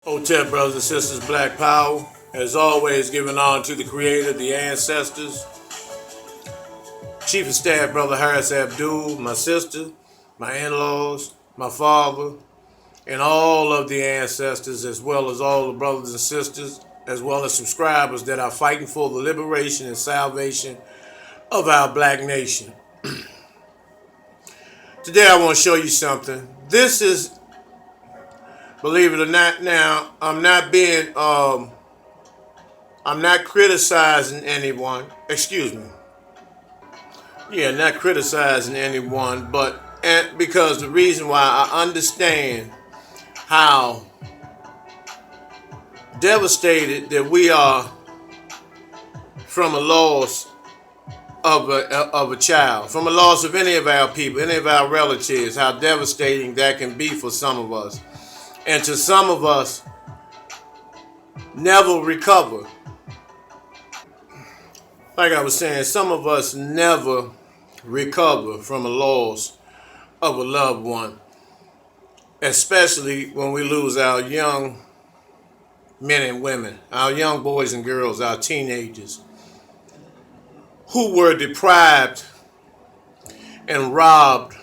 Hotel brothers and sisters, Black Power. As always, giving honor to the Creator, the ancestors. Chief of Staff, Brother Harris Abdul, my sister, my in-laws, my father, and all of the ancestors, as well as all the brothers and sisters, as well as subscribers that are fighting for the liberation and salvation of our black nation. Today I want to show you something. This is, believe it or not, now I'm not criticizing anyone. Excuse me. Yeah, not criticizing anyone, but because the reason why I understand how devastated that we are from a loss of a child, from a loss of any of our people, any of our relatives, how devastating that can be for some of us. And to some of us, never recover. Like I was saying, some of us never recover from a loss of a loved one, especially when we lose our young men and women, our young boys and girls, our teenagers, who were deprived and robbed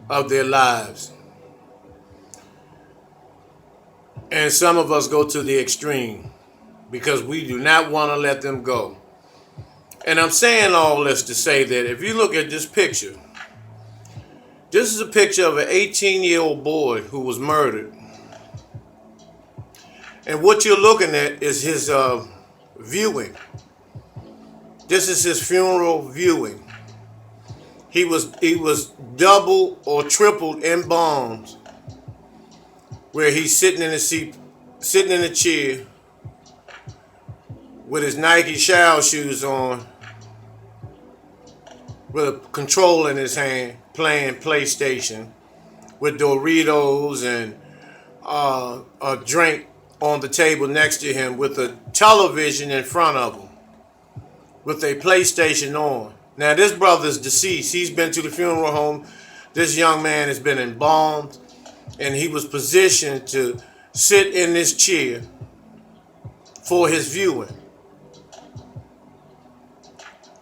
of their lives. And some of us go to the extreme because we do not want to let them go. And I'm saying all this to say that if you look at this picture, this is a picture of an 18-year-old boy who was murdered. And what you're looking at is his viewing. This is his funeral viewing. He was double or tripled in bombs, where he's sitting in a seat, sitting in a chair with his Nike shower shoes on, with a controller in his hand, playing PlayStation, with Doritos and a drink on the table next to him, with a television in front of him, with a PlayStation on. Now this brother's deceased. He's been to the funeral home. This young man has been embalmed, and he was positioned to sit in this chair for his viewing.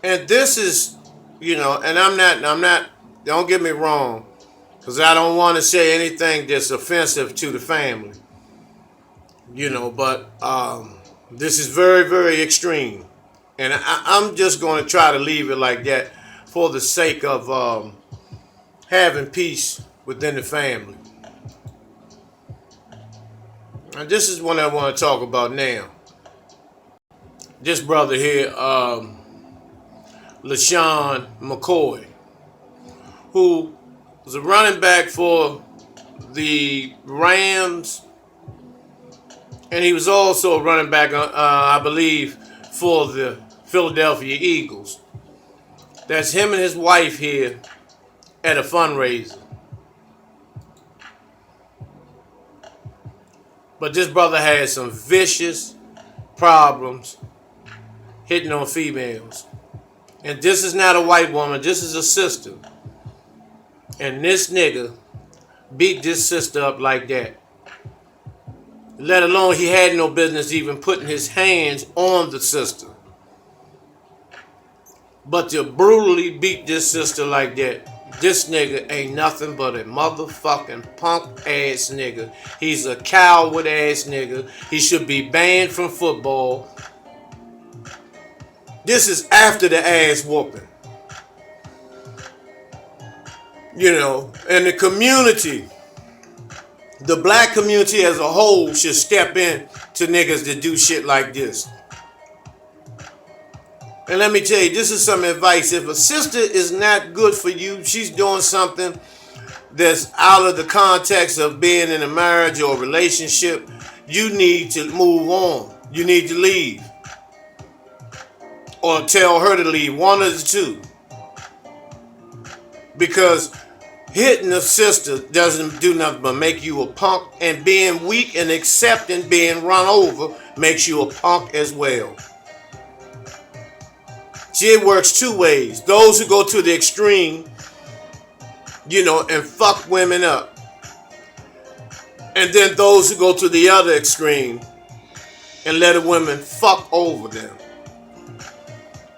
And this is, and I'm not, don't get me wrong, because I don't want to say anything that's offensive to the family, but this is very, very extreme. And I'm just going to try to leave it like that for the sake of having peace within the family. And this is what I want to talk about now. This brother here, McCOY, who was a running back for the Rams, and he was also a running back, I believe, for the Philadelphia Eagles. That's him and his wife here at a fundraiser. But this brother had some vicious problems hitting on females. And this is not a white woman, this is a sister. And this nigga beat this sister up like that. Let alone he had no business even putting his hands on the sister. But to brutally beat this sister like that, this nigga ain't nothing but a motherfucking punk ass nigga. He's a coward ass nigga. He should be banned from football. This is after the ass whooping. And the community, the black community as a whole, should step in to niggas that do shit like this. And let me tell you, this is some advice. If a sister is not good for you, she's doing something that's out of the context of being in a marriage or a relationship, you need to move on. You need to leave. Or tell her to leave, one of the two. Because hitting a sister doesn't do nothing but make you a punk, and being weak and accepting being run over makes you a punk as well. See, it works two ways. Those who go to the extreme, and fuck women up. And then those who go to the other extreme and let a woman fuck over them.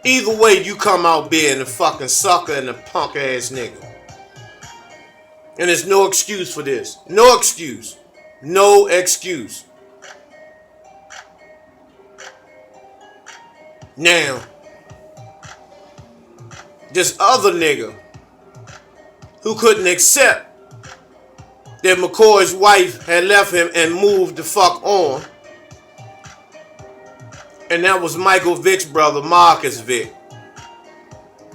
Either way, you come out being a fucking sucker and a punk ass nigga. And there's no excuse for this. No excuse. No excuse. Now, this other nigga who couldn't accept that McCoy's wife had left him and moved the fuck on. And that was Michael Vick's brother, Marcus Vick,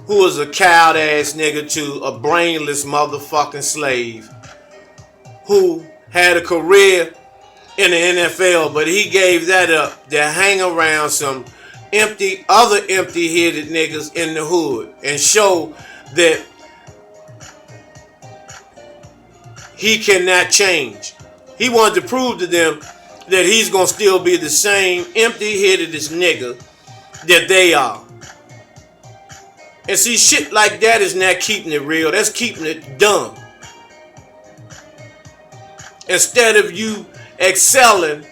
who was a cowed ass nigga to a brainless motherfucking slave who had a career in the NFL, but he gave that up to hang around some other empty-headed niggas in the hood and show that he cannot change. He wanted to prove to them that he's gonna still be the same empty-headedest nigga that they are. And see, shit like that is not keeping it real. That's keeping it dumb. Instead of you excelling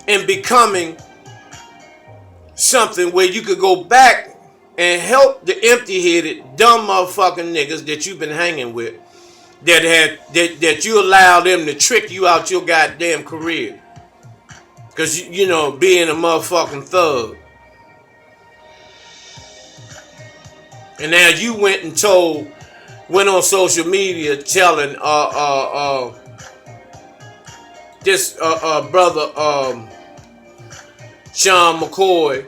and becoming something where you could go back and help the empty-headed, dumb motherfucking niggas that you've been hanging with, that you allow them to trick you out your goddamn career. Because, you know, being a motherfucking thug. And now you went on social media telling this brother Sean McCoy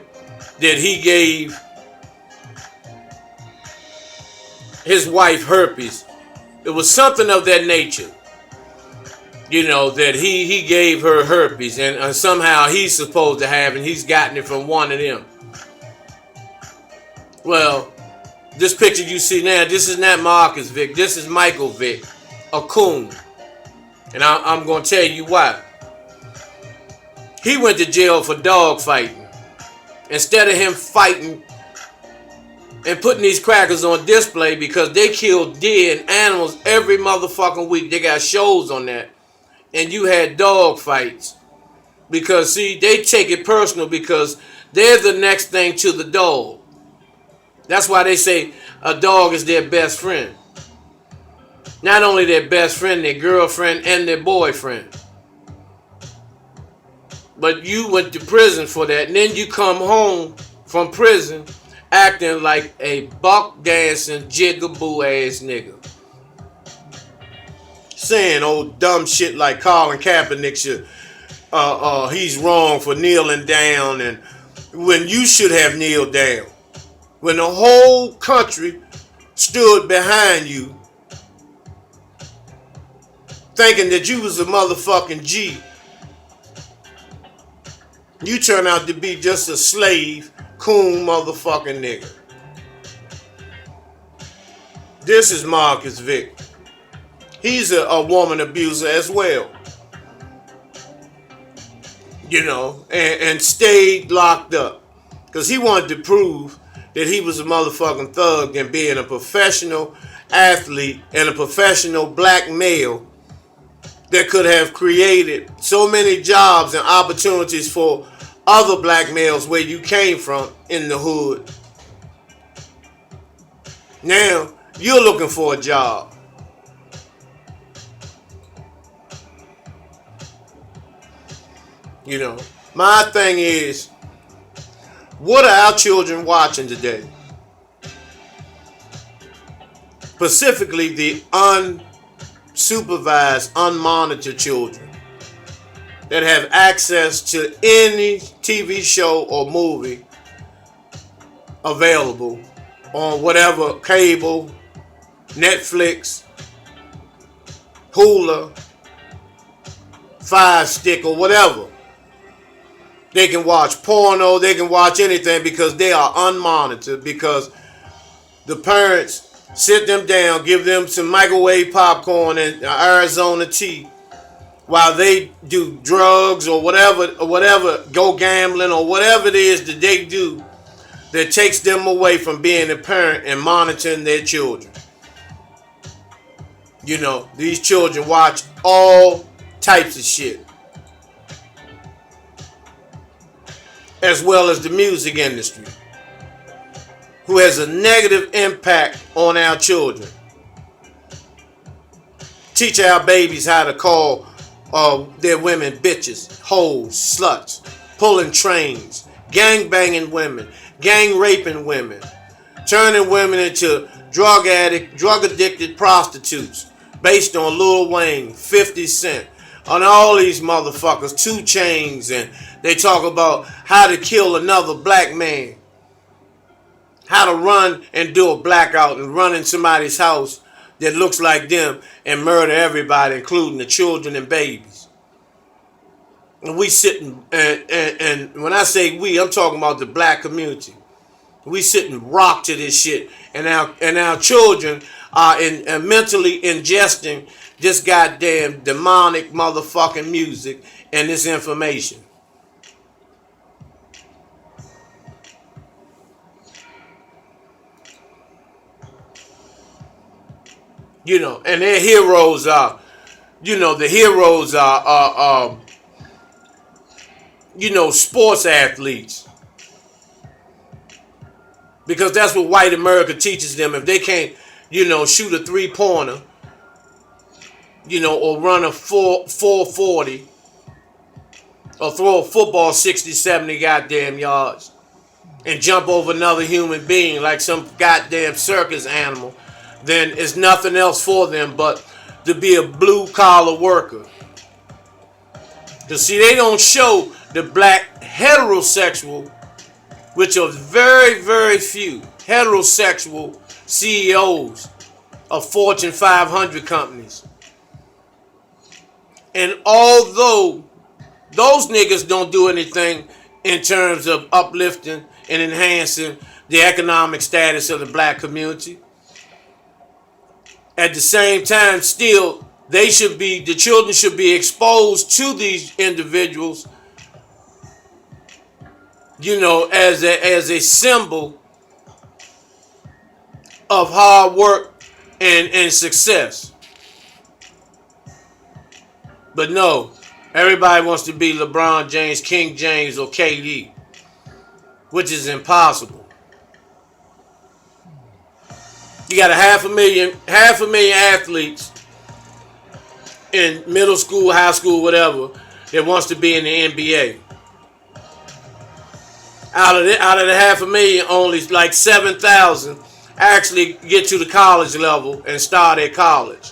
that he gave his wife herpes. It was something of that nature. You know, that he gave her herpes and somehow he's supposed to have, and he's gotten it from one of them. Well, this picture you see now, this is not Marcus Vick. This is Michael Vick, a coon. And I'm going to tell you why. He went to jail for dog fighting. Instead of him fighting and putting these crackers on display, because they kill deer and animals every motherfucking week. They got shows on that. And you had dog fights. Because, see, they take it personal because they're the next thing to the dog. That's why they say a dog is their best friend. Not only their best friend, their girlfriend, and their boyfriend. But you went to prison for that, and then you come home from prison acting like a buck dancing jigaboo ass nigga. Saying old dumb shit like Colin Kaepernick should, he's wrong for kneeling down, and when you should have kneeled down. When the whole country stood behind you, thinking that you was a motherfucking G, you turn out to be just a slave, coon motherfucking nigga. This is Marcus Vick. He's a woman abuser as well. You know, and stayed locked up. Because he wanted to prove that he was a motherfucking thug and being a professional athlete and a professional black male that could have created so many jobs and opportunities for other black males where you came from in the hood. Now, you're looking for a job. You know, my thing is, what are our children watching today? Specifically, the unsupervised, unmonitored children that have access to any TV show or movie available on whatever cable, Netflix, Hulu, Fire Stick, or whatever. They can watch porno, they can watch anything because they are unmonitored, because the parents sit them down, give them some microwave popcorn and Arizona tea while they do drugs or whatever, go gambling or whatever it is that they do that takes them away from being a parent and monitoring their children. You know, these children watch all types of shit, as well as the music industry, who has a negative impact on our children. Teach our babies how to call their women bitches, hoes, sluts, pulling trains, gang banging women, gang raping women, turning women into drug addicted prostitutes based on Lil Wayne, 50 Cent, on all these motherfuckers, 2 Chainz, and they talk about how to kill another black man, how to run and do a blackout and run in somebody's house that looks like them and murder everybody, including the children and babies. And we sitting, and when I say we, I'm talking about the black community. We sit and rock to this shit, and our children are mentally ingesting this goddamn demonic motherfucking music and this information. You know, and their heroes are, you know, the heroes are you know, sports athletes. Because that's what white America teaches them. If they can't, you know, shoot a 3-pointer, you know, or run a 440, or throw a football 60, 70 goddamn yards, and jump over another human being like some goddamn circus animal, then it's nothing else for them but to be a blue-collar worker. Because, see, they don't show the black heterosexual, which are very, very few, heterosexual CEOs of Fortune 500 companies. And although those niggas don't do anything in terms of uplifting and enhancing the economic status of the black community, at the same time, still, the children should be exposed to these individuals, you know, as a symbol of hard work and success. But no, everybody wants to be LeBron James, King James, or KD, which is impossible. You got a half a million athletes in middle school, high school, whatever, that wants to be in the NBA. Out of the half a million, only like 7,000 actually get to the college level and start at college.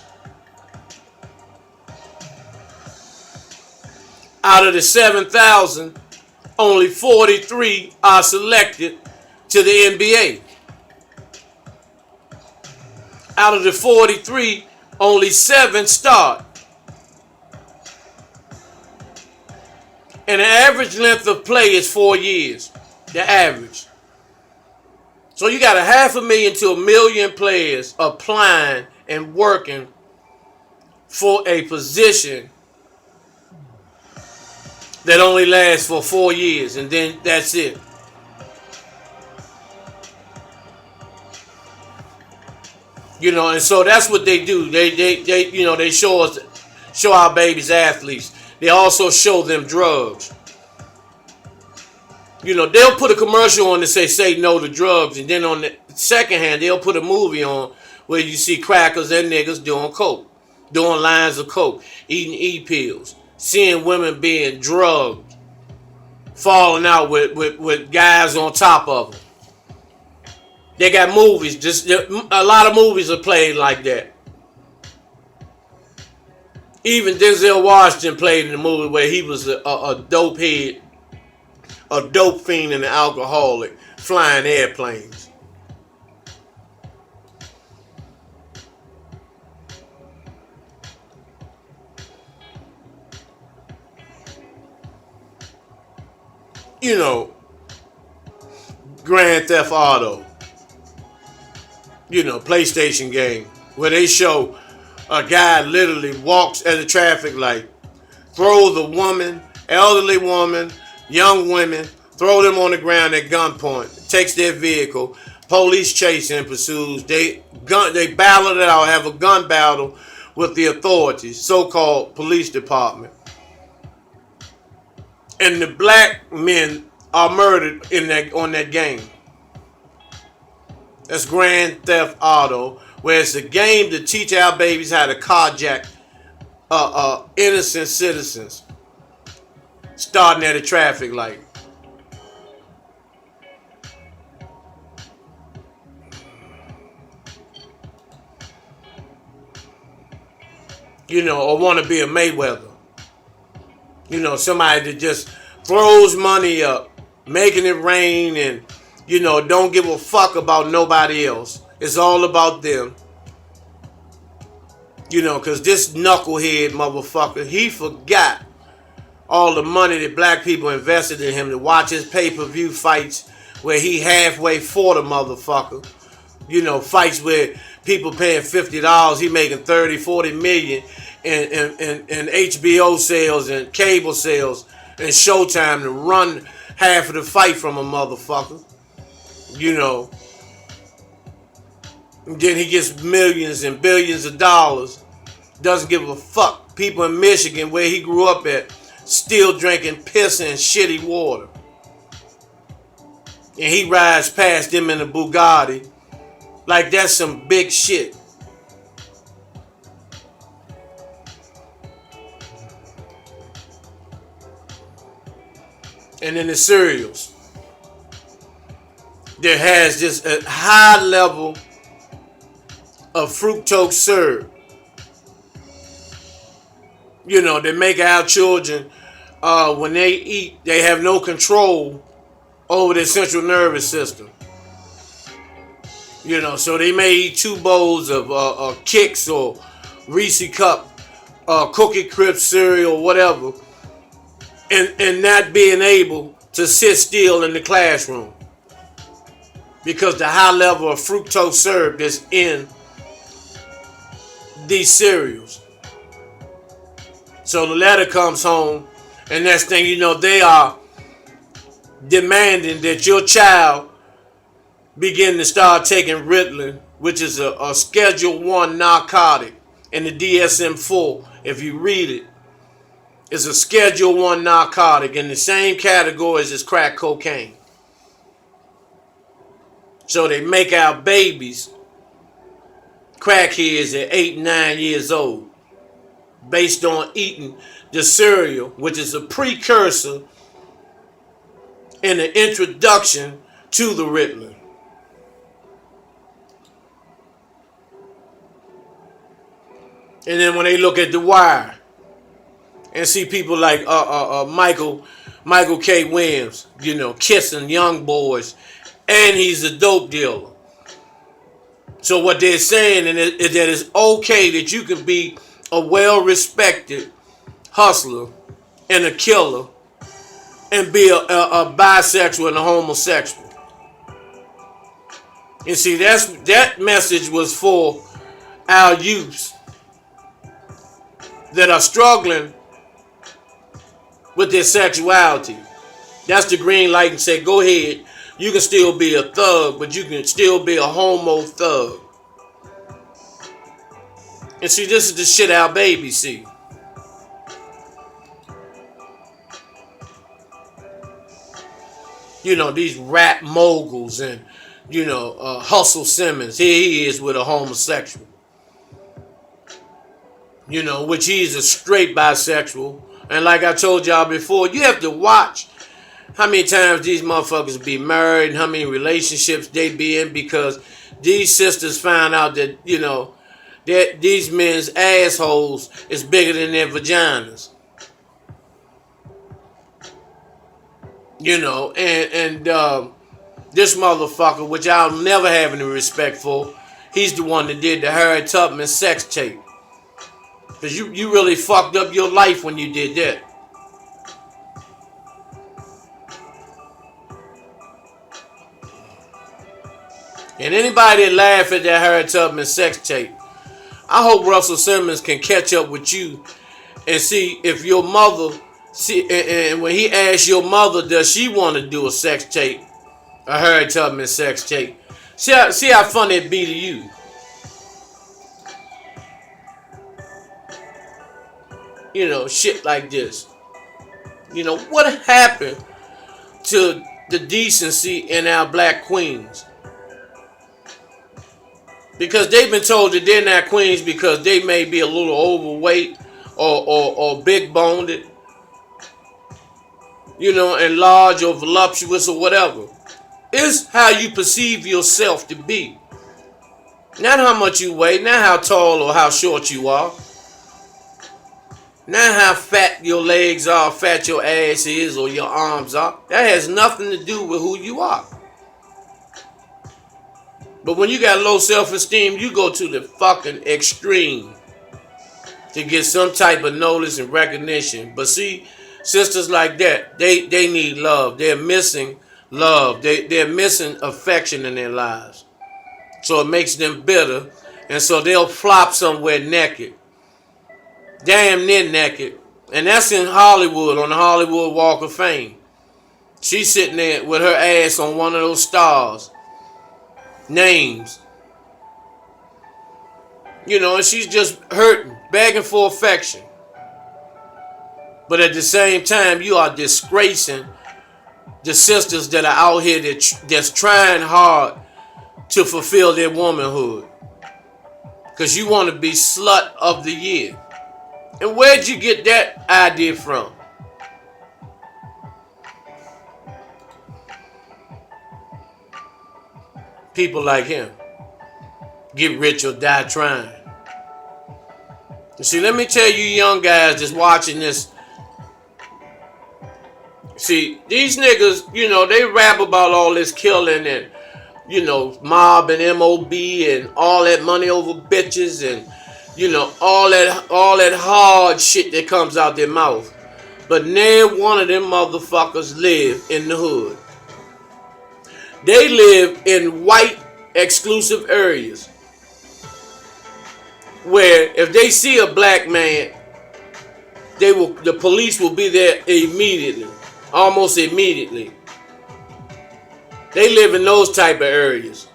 Out of the 7,000, only 43 are selected to the NBA. Out of the 43, only 7 start. And the average length of play is 4 years. The average. So you got a 500,000 to 1 million players applying and working for a position that only lasts for 4 years, and then that's it. You know, and so that's what they do. They you know, they show our babies athletes. They also show them drugs. You know, they'll put a commercial on that say no to drugs, and then on the second hand, they'll put a movie on where you see crackers and niggas doing coke, doing lines of coke, eating E-pills, seeing women being drugged, falling out with guys on top of them. They got movies, just a lot of movies are played like that. Even Denzel Washington played in a movie where he was a dope head, a dope fiend and an alcoholic flying airplanes. You know, Grand Theft Auto, you know, PlayStation game, where they show a guy literally walks at a traffic light, throws a woman, elderly woman, young women, throw them on the ground at gunpoint, takes their vehicle, police chase and pursues, they battle it out, have a gun battle with the authorities, so-called police department. And the black men are murdered on that game. That's Grand Theft Auto, where it's a game to teach our babies how to carjack innocent citizens, starting at a traffic light. Or want to be a Mayweather. Somebody that just throws money up, making it rain, and, don't give a fuck about nobody else. It's all about them. Because this knucklehead motherfucker, he forgot all the money that black people invested in him to watch his pay-per-view fights where he halfway for the motherfucker. Fights where people paying $50, he making 30, 40 million in HBO sales and cable sales and Showtime to run half of the fight from a motherfucker. And then he gets millions and billions of dollars. Doesn't give a fuck. People in Michigan, where he grew up at, still drinking piss and shitty water. And he rides past them in a Bugatti like that's some big shit. And then the cereals that has just a high level of fructose syrup. They make our children, when they eat, they have no control over their central nervous system. So they may eat 2 bowls of Kix or Reese Cup, Cookie Crisp cereal, whatever, and not being able to sit still in the classroom because the high level of fructose syrup that's in these cereals. So the letter comes home, and next thing you know, they are demanding that your child begin to start taking Ritalin, which is a Schedule 1 narcotic in the DSM-4. If you read it, it's a Schedule 1 narcotic in the same categories as crack cocaine. So they make our babies crackheads at 8 and 9 years old based on eating the cereal, which is a precursor and an introduction to the Ritalin. And then when they look at The Wire and see people like Michael K. Williams, kissing young boys, and he's a dope dealer. So what they're saying is that it's okay that you can be a well-respected hustler and a killer and be a bisexual and a homosexual. And see, that message was for our youths that are struggling with their sexuality. That's the green light and say, go ahead, you can still be a thug, but you can still be a homo thug. And see, this is the shit our babies see. These rap moguls and, Hustle Simmons. Here he is with a homosexual. Which he's a straight bisexual. And like I told y'all before, you have to watch how many times these motherfuckers be married and how many relationships they be in, because these sisters find out that, that these men's assholes is bigger than their vaginas. And this motherfucker, which I'll never have any respect for, he's the one that did the Harriet Tubman sex tape. Because you really fucked up your life when you did that. And anybody that laugh at that Harriet Tubman sex tape, I hope Russell Simmons can catch up with you and see if your mother, and when he asks your mother, does she want to do a sex tape, a Harriet Tubman sex tape? See how funny it be to you. shit like this. What happened to the decency in our black queens? Because they've been told that they're not queens because they may be a little overweight or big boned, and large or voluptuous or whatever. It's how you perceive yourself to be. Not how much you weigh, not how tall or how short you are. Not how fat your legs are, fat your ass is, or your arms are. That has nothing to do with who you are. But when you got low self-esteem, you go to the fucking extreme to get some type of notice and recognition. But see, sisters like that, they need love. They're missing love. They're missing affection in their lives. So it makes them bitter. And so they'll flop somewhere naked. Damn near naked. And that's in Hollywood, on the Hollywood Walk of Fame. She's sitting there with her ass on one of those stars. Names. And she's just hurting, begging for affection. But at the same time, you are disgracing the sisters that are out here that's trying hard to fulfill their womanhood. Because you want to be slut of the year. And where'd you get that idea from? People like him. Get rich or die trying. You see, let me tell you young guys that's watching this. See, these niggas, they rap about all this killing and, mob and MOB and all that money over bitches and, all that hard shit that comes out their mouth. But never one of them motherfuckers live in the hood. They live in white exclusive areas where if they see a black man, the police will be there immediately, almost immediately. They live in those type of areas.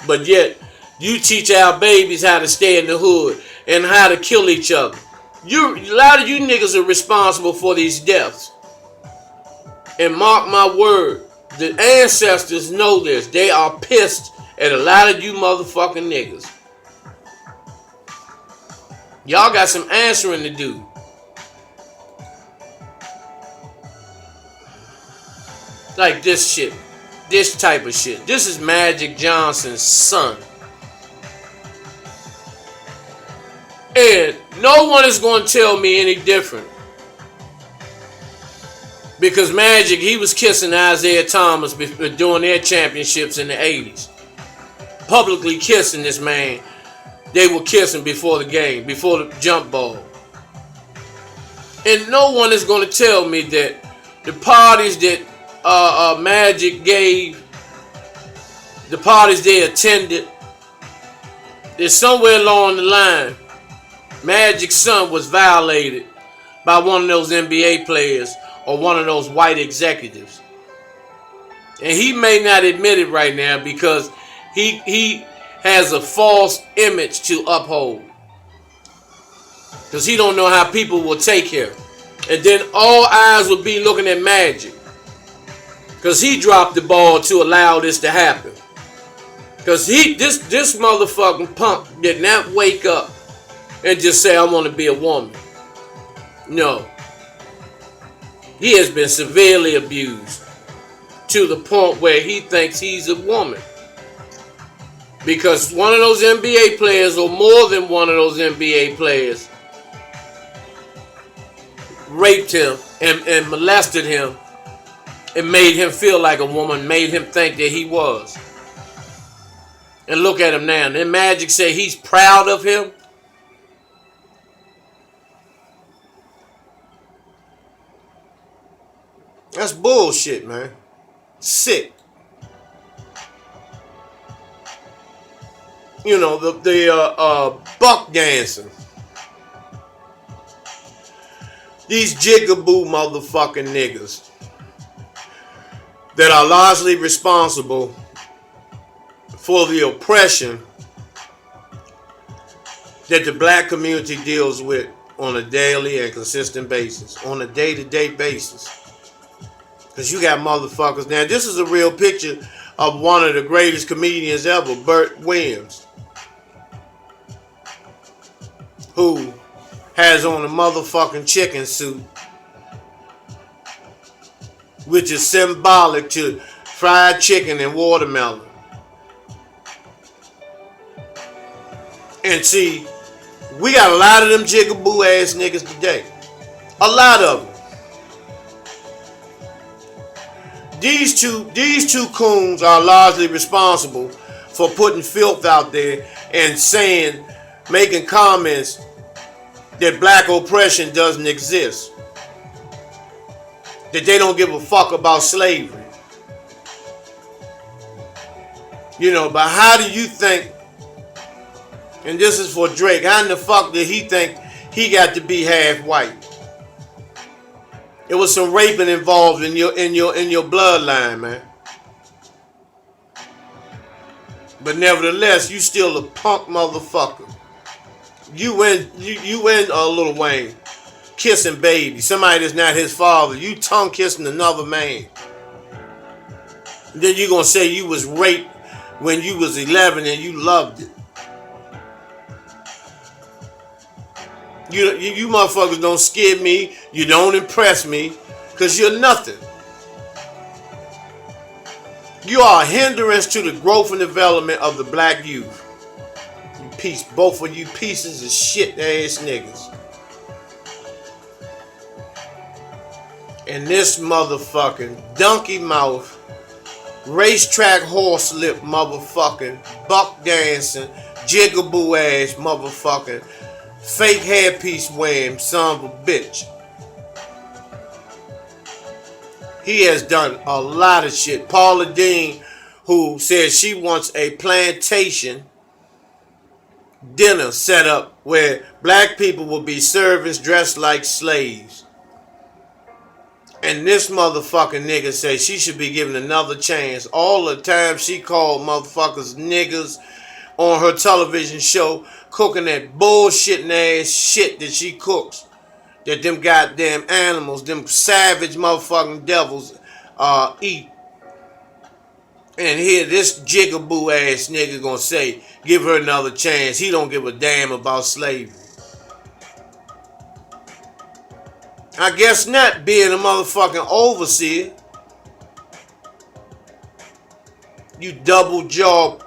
But yet, you teach our babies how to stay in the hood and how to kill each other. A lot of you niggas are responsible for these deaths. And mark my word, the ancestors know this. They are pissed at a lot of you motherfucking niggas. Y'all got some answering to do. Like this shit. This type of shit. This is Magic Johnson's son. And no one is going to tell me any different. Because Magic, he was kissing Isaiah Thomas during their championships in the 80s. Publicly kissing this man. They were kissing before the game, before the jump ball. And no one is going to tell me that the parties that Magic gave, the parties they attended, that somewhere along the line, Magic's son was violated by one of those NBA players or one of those white executives. And he may not admit it right now because he has a false image to uphold. Because he don't know how people will take him. And then all eyes will be looking at Magic. Because he dropped the ball to allow this to happen. Because this motherfucking punk did not wake up and just say, I want to be a woman. No. He has been severely abused to the point where he thinks he's a woman. Because one of those NBA players, or more than one of those NBA players, raped him and molested him and made him feel like a woman, made him think that he was. And look at him now. And then Magic say he's proud of him. That's bullshit, man. Sick. You know, the buck dancing. These jigaboo motherfucking niggas that are largely responsible for the oppression that the black community deals with on a daily and consistent basis, on a day-to-day basis. Because you got motherfuckers. Now, this is a real picture of one of the greatest comedians ever, Burt Williams, who has on a motherfucking chicken suit, which is symbolic to fried chicken and watermelon. And see, we got a lot of them jigaboo ass niggas today. A lot of them. These two coons are largely responsible for putting filth out there and saying, making comments that black oppression doesn't exist. That they don't give a fuck about slavery. You know, but how do you think, and this is for Drake, how in the fuck did he think he got to be half white? It was some raping involved in your bloodline, man. But nevertheless, you still a punk motherfucker. You win Lil Wayne kissing baby, somebody that's not his father. You tongue kissing another man. And then you gonna say you was raped when you was 11 and you loved it. You motherfuckers don't scare me. You don't impress me. Because you're nothing. You are a hindrance to the growth and development of the black youth. Both of you pieces of shit ass niggas. And this motherfucking donkey mouth, racetrack horse lip motherfucking, buck dancing, jigaboo ass motherfucking, fake hairpiece wearing son of a bitch. He has done a lot of shit. Paula Deen, who says she wants a plantation dinner set up where black people will be servants dressed like slaves. And this motherfucking nigga says she should be given another chance. All the time she called motherfuckers niggas on her television show, cooking that bullshitting ass shit that she cooks. That them goddamn animals, them savage motherfucking devils eat. And here this jigaboo ass nigga gonna say, give her another chance. He don't give a damn about slavery. I guess not, being a motherfucking overseer. You double jaw,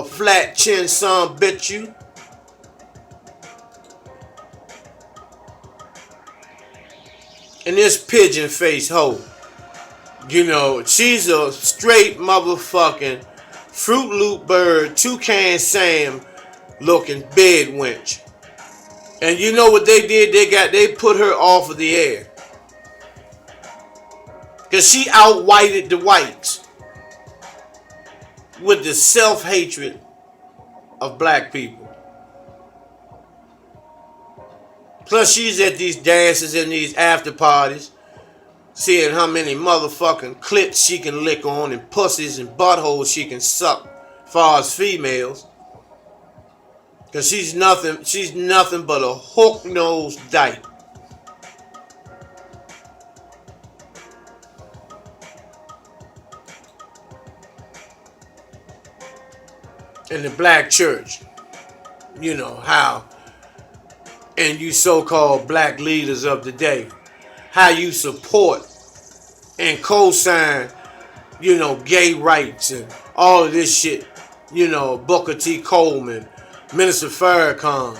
flat chin son bitch you. And this pigeon face hoe, you know, she's a straight motherfucking Fruit Loop bird, Toucan Sam looking bed wench. And you know what they did? They put her off of the air. Cause she out-whited the whites with the self-hatred of black people. Plus, she's at these dances and these after parties, seeing how many motherfucking clits she can lick on and pussies and buttholes she can suck, as far as females. Cause she's nothing but a hook-nosed dyke. In the black church, you know how. And you so-called black leaders of the day, how you support and co-sign, you know, gay rights and all of this shit. You know, Booker T. Coleman, Minister Farrakhan,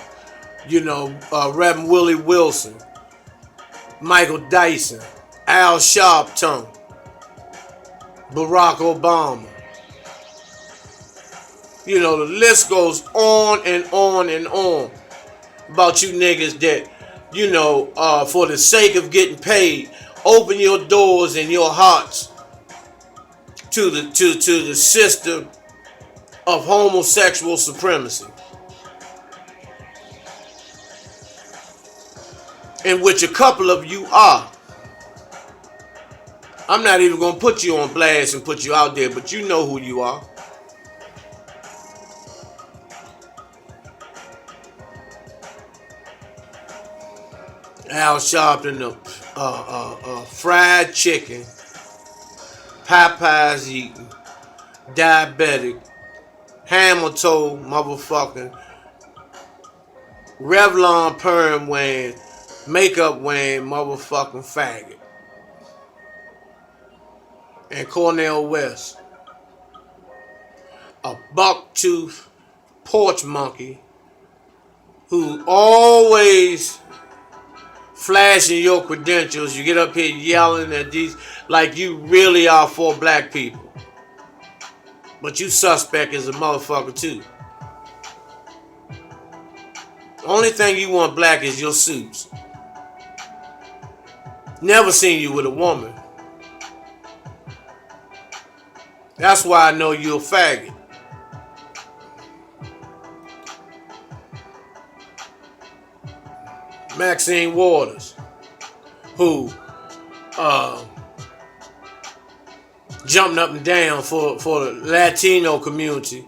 you know, Reverend Willie Wilson, Michael Dyson, Al Sharpton, Barack Obama. You know, the list goes on and on and on. About you niggas that, you know, for the sake of getting paid, open your doors and your hearts to the system of homosexual supremacy, in which a couple of you are. I'm not even gonna put you on blast and put you out there, but you know who you are. Al Sharpton, fried chicken, Popeyes eating, diabetic, hammer toe motherfucking, Revlon perm wearing, makeup wearing motherfucking faggot. And Cornel West, a buck-tooth porch monkey who always flashing your credentials. You get up here yelling at these like you really are for black people. But you suspect as a motherfucker too. Only thing you want black is your suits. Never seen you with a woman. That's why I know you're a faggot. Maxine Waters, who jumping up and down for the Latino community,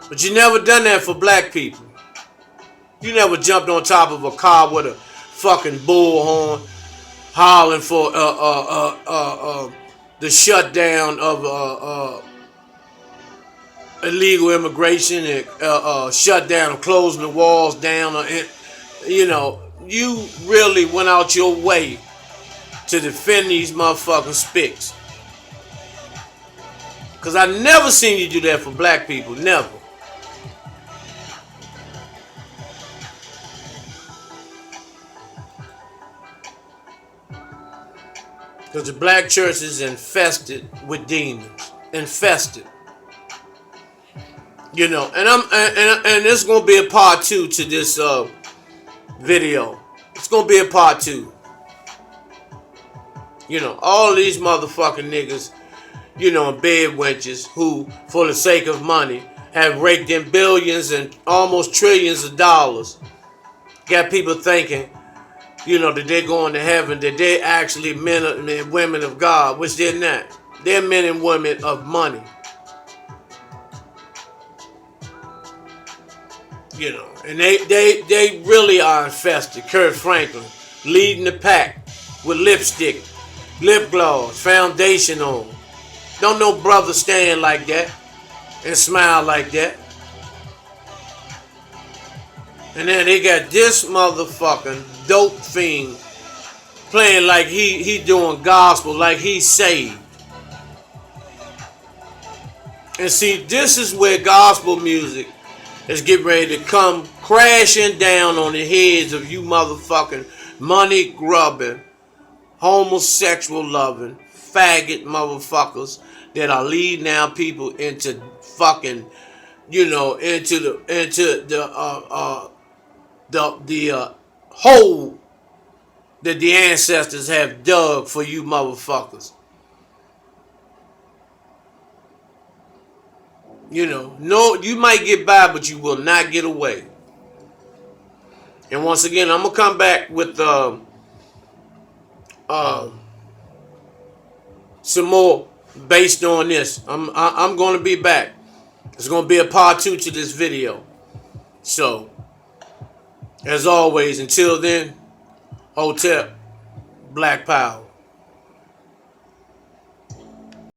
but you never done that for black people. You never jumped on top of a car with a fucking bullhorn, hollering for the shutdown of illegal immigration and shut down, closing the walls down. You know, you really went out your way to defend these motherfucking spicks. Because I never seen you do that for black people. Never. Because the black church is infested with demons. Infested. You know, and it's gonna be a part 2 to this video. It's gonna be a part 2. You know, all these motherfucking niggas, you know, bed wenches who, for the sake of money, have raked in billions and almost trillions of dollars. Got people thinking, you know, that they're going to heaven, that they're actually men and women of God, which they're not. They're men and women of money. You know, and they really are infested. Kurt Franklin leading the pack with lipstick, lip gloss, foundation on. Don't no brother stand like that and smile like that. And then they got this motherfucking dope fiend playing like he doing gospel, like he's saved. And see, this is where gospel music is getting ready to come crashing down on the heads of you motherfucking money grubbing, homosexual loving, faggot motherfuckers that are leading now people into fucking, you know, into the hole that the ancestors have dug for you motherfuckers. You know, no, you might get by, but you will not get away. And once again, I'm gonna come back with some more based on this. I'm gonna be back. It's gonna be a part 2 to this video. So, as always, until then, Hotep, Black Power.